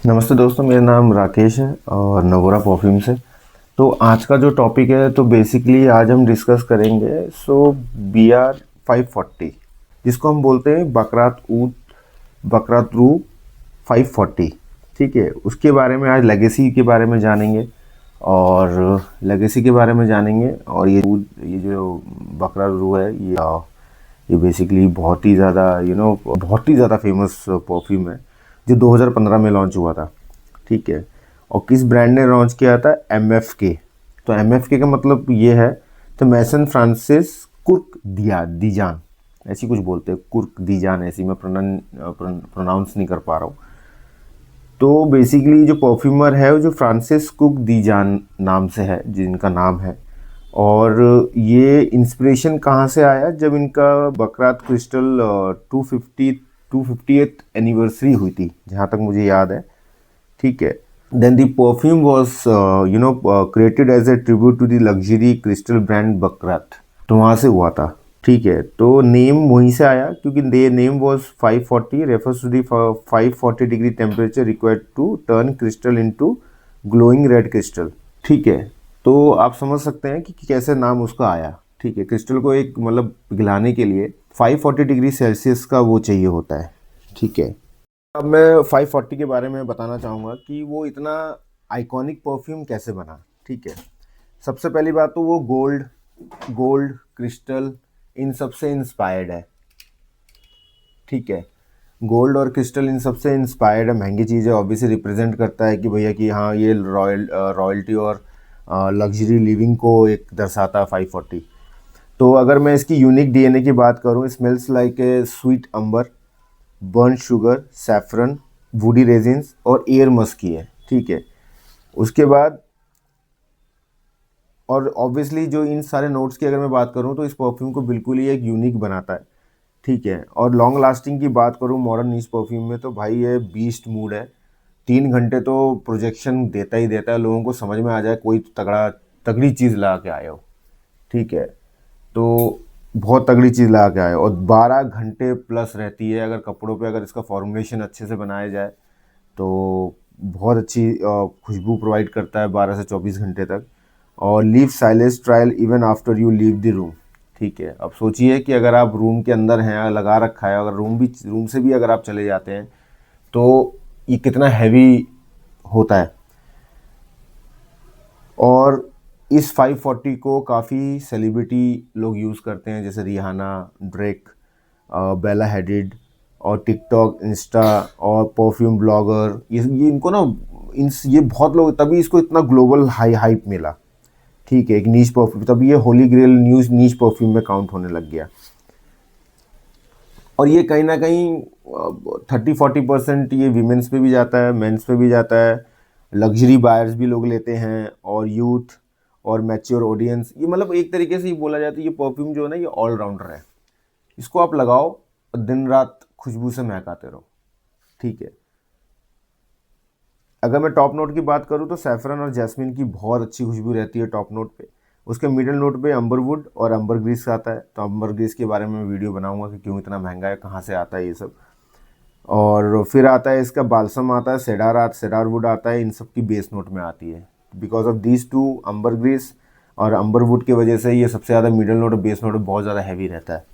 नमस्ते दोस्तों, मेरा नाम राकेश है और नगोरा परफ्यूम से। तो आज का जो टॉपिक है तो बेसिकली आज हम डिस्कस करेंगे BR 540, जिसको हम बोलते हैं बकरात ऊद बकरात रू 540। ठीक है, उसके बारे में आज लेगेसी के बारे में जानेंगे और ये जो बकरा रू है ये बेसिकली बहुत ही ज़्यादा बहुत ही ज़्यादा फेमस परफ्यूम है जो 2015 में लॉन्च हुआ था। ठीक है, और किस ब्रांड ने लॉन्च किया था? MFK। तो MFK का मतलब ये है, तो मैसन फ्रांसिस कुर्क दीजान, ऐसी कुछ बोलते हैं, कुर्क दीजान, ऐसी मैं प्रोनाउंस नहीं कर पा रहा हूँ। तो बेसिकली जो परफ्यूमर है वो जो फ्रांसिस कुक दीजान नाम से है, जिनका नाम है। और ये इंस्पिरेशन कहाँ से आया? जब इनका बकरात क्रिस्टल 250th एनिवर्सरी हुई थी, जहाँ तक मुझे याद है। ठीक है, then the perfume was created as a tribute to the luxury crystal brand Baccarat. तो वहाँ से हुआ था। ठीक है, तो नेम वहीं से आया क्योंकि the name was 540 refers to the 540 degree temperature required to turn crystal into glowing red crystal. ठीक है, तो आप समझ सकते हैं कि कैसे नाम उसका आया। ठीक है, क्रिस्टल को एक मतलब पिघलाने के लिए 540 डिग्री सेल्सियस का वो चाहिए होता है। ठीक है, अब मैं 540 के बारे में बताना चाहूँगा कि वो इतना आइकॉनिक परफ्यूम कैसे बना। ठीक है, सबसे पहली बात तो वो गोल्ड गोल्ड क्रिस्टल इन सब से इंस्पायर्ड है। ठीक है, गोल्ड और क्रिस्टल इन सब से इंस्पायर्ड है, महंगी चीज़ है, ऑब्वियसली रिप्रेजेंट करता है कि भैया कि हाँ ये रॉयल्टी और लग्जरी लिविंग को एक दर्शाता है 540। तो अगर मैं इसकी यूनिक डीएनए की बात करूँ, smells like a sweet amber, burn sugar, saffron, woody resins और एयर मस्की है। ठीक है, उसके बाद और ऑब्वियसली जो इन सारे नोट्स की अगर मैं बात करूं तो इस परफ्यूम को बिल्कुल ही एक यूनिक बनाता है। ठीक है, और लॉन्ग लास्टिंग की बात करूं मॉडर्न नीच परफ्यूम में, तो भाई ये बीस्ट मूड है। 3 घंटे तो प्रोजेक्शन देता ही देता है, लोगों को समझ में आ जाए कोई तगड़ी चीज़ ला के आए हो। ठीक है, तो बहुत तगड़ी चीज़ लगा के आए, और 12 घंटे प्लस रहती है अगर कपड़ों पे, अगर इसका फॉर्मुलेशन अच्छे से बनाया जाए तो बहुत अच्छी खुशबू प्रोवाइड करता है 12 से 24 घंटे तक। और leave silence trial even after you leave the room. ठीक है, अब सोचिए कि अगर आप रूम के अंदर हैं, लगा रखा है, अगर रूम से भी अगर आप चले जाते हैं तो ये कितना हैवी होता है। और इस 540 को काफ़ी सेलिब्रिटी लोग यूज़ करते हैं, जैसे रिहाना, ड्रेक, बेला हेडिड और टिकटॉक, इंस्टा और परफ्यूम ब्लॉगर, ये इनको ना ये बहुत लोग, तभी इसको इतना ग्लोबल हाइप मिला। ठीक है, एक नीच परफ्यूम, तभी ये होली ग्रेल न्यूज नीच परफ्यूम में काउंट होने लग गया। और ये कहीं ना कहीं 30-40% ये वीमेंस पे भी जाता है, मेंस पे भी जाता है, लग्जरी बायर्स भी लोग लेते हैं, और यूथ और मैच्योर ऑडियंस। ये मतलब एक तरीके से ये बोला जाता है, ये परफ्यूम जो है ना ये ऑलराउंडर है। इसको आप लगाओ और दिन रात खुशबू से महकाते रहो। ठीक है, अगर मैं टॉप नोट की बात करूँ तो सैफरन और जैस्मिन की बहुत अच्छी खुशबू रहती है टॉप नोट पे। उसके मिडिल नोट पे अंबरवुड और अंबर ग्रीस आता है, तो अंबर ग्रीस के बारे में मैं वीडियो बनाऊंगा कि क्यों इतना महंगा है, कहाँ से आता है ये सब। और फिर आता है इसका बाल्सम, आता है सेडार वुड आता है, इन सब की बेस नोट में आती है। Because of these two, ambergris और अंबर वुड की वजह से ये सबसे ज़्यादा मिडिल नोट और बेस नोट बहुत ज़्यादा हैवी रहता है।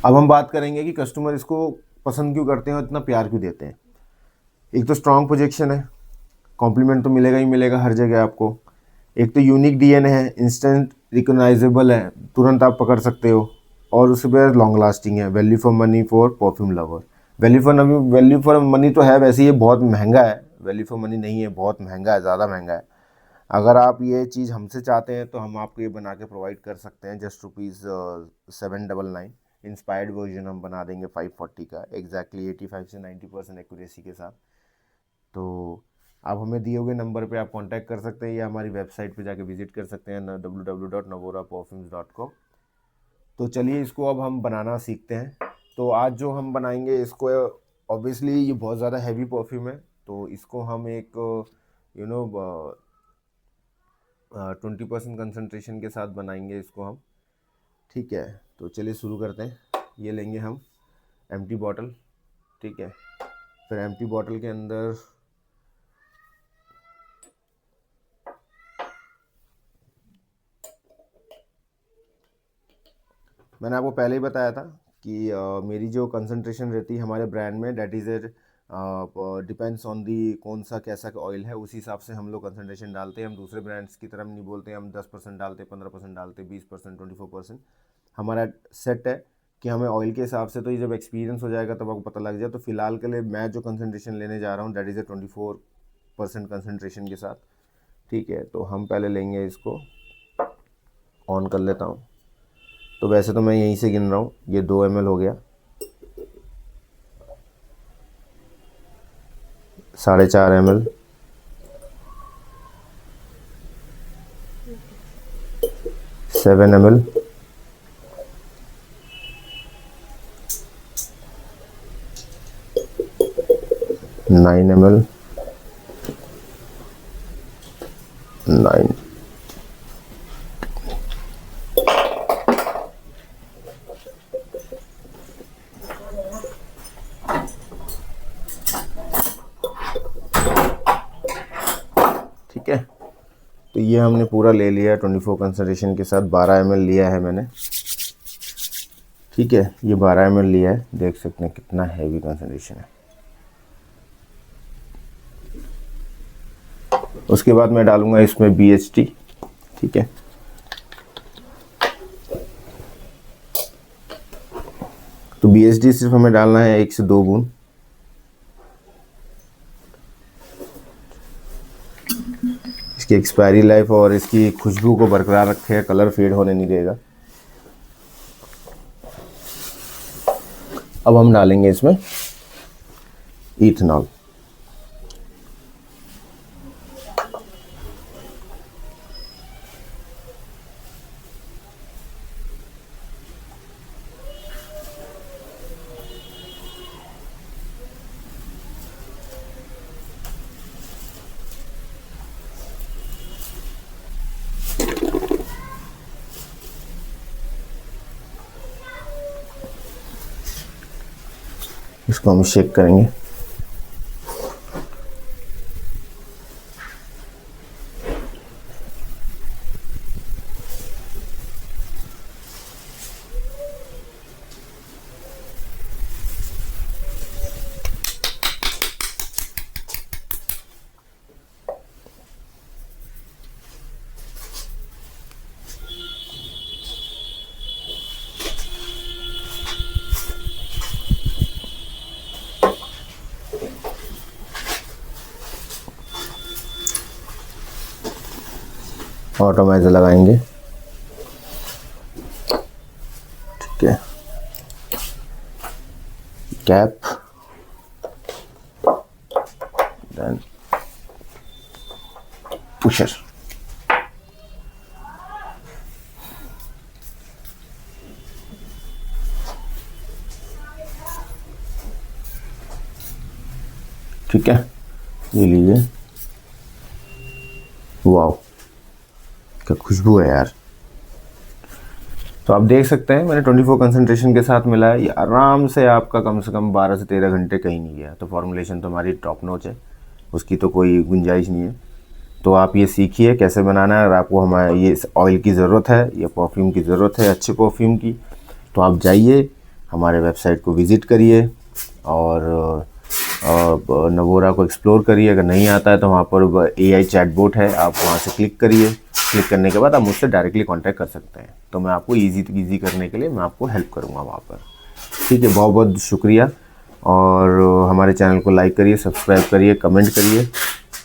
अब हम बात करेंगे कि कस्टमर इसको पसंद क्यों करते हैं और इतना प्यार क्यों देते हैं। एक तो स्ट्रॉन्ग प्रोजेक्शन है, कॉम्प्लीमेंट तो मिलेगा ही मिलेगा हर जगह आपको। एक तो यूनिक डीएनए है, इंस्टेंट रिकॉग्नाइजेबल है, तुरंत आप पकड़ सकते हो। और उसके बाद लॉन्ग लास्टिंग है, value for money for perfume lover. Value for money तो है, वैसे ये बहुत महंगा है, वैल्यू फॉर मनी नहीं है, बहुत महंगा है, ज़्यादा महंगा है। अगर आप ये चीज़ हमसे चाहते हैं तो हम आपको ये बना के प्रोवाइड कर सकते हैं, जस्ट ₹799। इंस्पायर्ड वर्जन हम बना देंगे 540 का, एग्जैक्टली 85 से 90% एक्यूरेसी के साथ। तो आप हमें दिए हुए नंबर पे आप कांटेक्ट कर सकते हैं, या हमारी वेबसाइट पे जाके विजिट कर सकते हैं www.nagoraperfumes.com। तो चलिए इसको अब हम बनाना सीखते हैं। तो आज जो हम बनाएंगे इसको, ऑब्वियसली ये बहुत ज़्यादा हैवी परफ्यूम है, तो इसको हम एक यू नो 20% कंसंट्रेशन के साथ बनाएंगे इसको हम, ठीक है। तो चलिए शुरू करते हैं। ये लेंगे हम एम्प्टी बॉटल, ठीक है। फिर एम्प्टी बॉटल के अंदर मैंने आपको पहले ही बताया था कि मेरी जो कंसंट्रेशन रहती है हमारे ब्रांड में, that is it depends on the कौन सा कैसा ऑयल है, उसी हिसाब से हम लोग कंसंट्रेशन डालते हैं। हम दूसरे ब्रांड्स की तरह नहीं बोलते हैं हम 10% डालते, 15% डालते, 20%, 24%। हमारा सेट है कि हमें ऑयल के हिसाब से, तो ये जब एक्सपीरियंस हो जाएगा तब आपको पता लग जाए। तो फिलहाल के लिए मैं जो कंसंट्रेशन लेने जा रहा हूँ डेट इज़ 24% कंसंट्रेशन के साथ, ठीक है। तो हम पहले लेंगे इसको, ऑन कर लेता हूँ। तो वैसे तो मैं यहीं से गिन रहा हूँ, ये 2 ml हो गया, 4.5 ml, 7 ml, 9 ml, 9, ठीक है। तो ये हमने पूरा ले लिया 24 कंसंट्रेशन के साथ। 12 ml लिया है मैंने, ठीक है। ये 12 ml लिया है, देख सकते हैं कितना हैवी कंसंट्रेशन है। उसके बाद मैं डालूंगा इसमें BHT, ठीक है। तो BHT सिर्फ हमें डालना है 1 से 2 बूंद। इसकी एक्सपायरी लाइफ और इसकी खुशबू को बरकरार रखेगा, कलर फेड होने नहीं देगा। अब हम डालेंगे इसमें इथेनॉल, इसको हम शेक करेंगे। ऑटोमाइजर लगाएंगे, ठीक है। कैप, देन पुशर, ठीक है। ये लीजिए, वाह क्या खुशबू है यार। तो आप देख सकते हैं मैंने 24 कंसंट्रेशन के साथ मिला है। ये आराम से आपका कम से कम 12 से 13 घंटे कहीं नहीं गया। तो फॉर्मुलेशन तो हमारी टॉप नॉच है, उसकी तो कोई गुंजाइश नहीं है। तो आप ये सीखिए कैसे बनाना है। अगर आपको हमारे ये ऑयल की ज़रूरत है या परफ्यूम की ज़रूरत है, अच्छे परफ्यूम की, तो आप जाइए हमारे वेबसाइट को विज़िट करिए और नवोरा को एक्सप्लोर करिए। अगर नहीं आता है तो वहाँ पर AI चैटबॉट है, आप वहाँ से क्लिक करिए। क्लिक करने के बाद आप मुझसे डायरेक्टली कांटेक्ट कर सकते हैं। तो मैं आपको इजी करने के लिए मैं आपको हेल्प करूँगा वहाँ पर, ठीक है। बहुत बहुत शुक्रिया। और हमारे चैनल को लाइक करिए, सब्सक्राइब करिए, कमेंट करिए।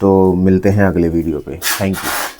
तो मिलते हैं अगले वीडियो पे। Thank you.